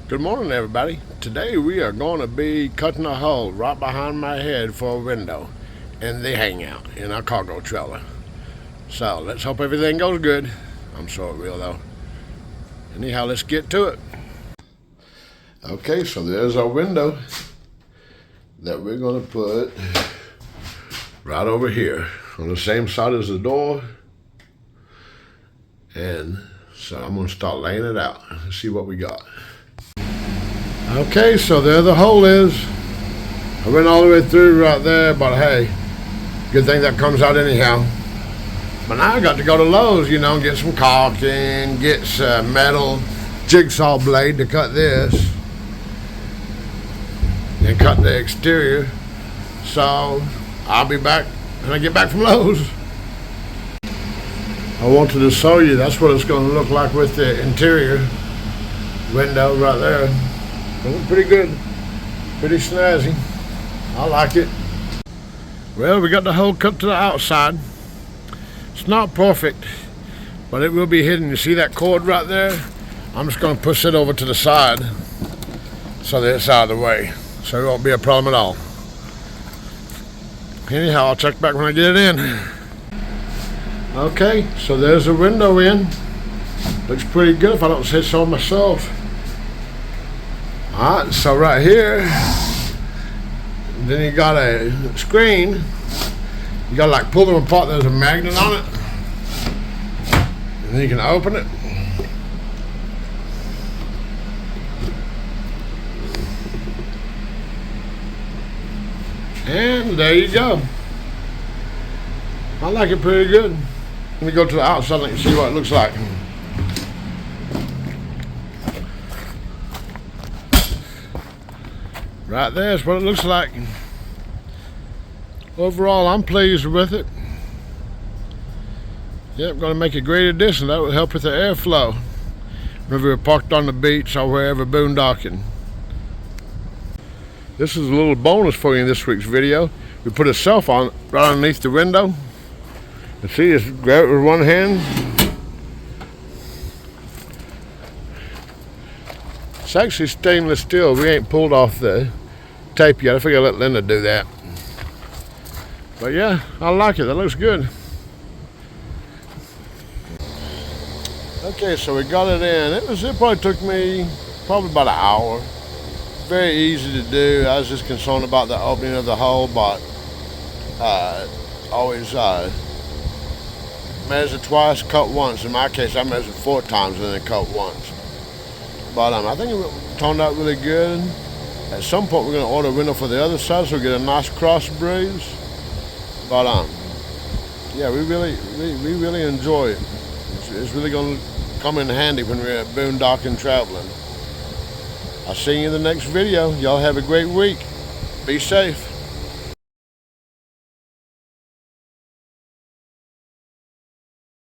Good morning, everybody. Today we are going to be cutting a hole right behind my head for a window in the hangout in our cargo trailer. So let's hope everything goes good. I'm sure it will, though. Anyhow, let's get to it. Okay, so there's our window that we're going to put right over here on the same side as the door. And so I'm going to start laying it out and see what we got. Okay, so there the hole is. I went all the way through right there, but hey, good thing that comes out anyhow. But now I got to go to Lowe's, and get some caulking, get some metal jigsaw blade to cut this and cut the exterior. So I'll be back when I get back from Lowe's. I wanted to show you that's what it's going to look like with the interior window right there. Pretty good, pretty snazzy. I like it. Well, we got the hole cut to the outside. It's not perfect, but it will be hidden. You see that cord right there? I'm just going to push it over to the side so that it's out of the way, so it won't be a problem at all. Anyhow, I'll check back when I get it in. Okay, so there's the window in. Looks pretty good if I don't say so myself. Alright, so right here, then you got a screen. You gotta like pull them apart, there's a magnet on it. And then you can open it. And there you go. I like it pretty good. Let me go to the outside and let you see what it looks like. Right there's what it looks like. Overall, I'm pleased with it. Yep, going to make a great addition. That will help with the airflow whenever we're parked on the beach or wherever boondocking. This is a little bonus for you in this week's video. We put a shelf on right underneath the window. And see, just grab it with one hand. It's actually stainless steel. We ain't pulled off the tape yet. I figure I'll let Linda do that. But yeah, I like it. That looks good. Okay, so we got it in. It probably took me about an hour. Very easy to do. I was just concerned about the opening of the hole, but always measure twice, cut once. In my case, I measured 4 times and then cut once. But I think it turned out really good. At some point, we're going to order a window for the other side so we get a nice cross breeze. But yeah, we really enjoy it. It's really going to come in handy when we're boondocking traveling. I'll see you in the next video. Y'all have a great week. Be safe.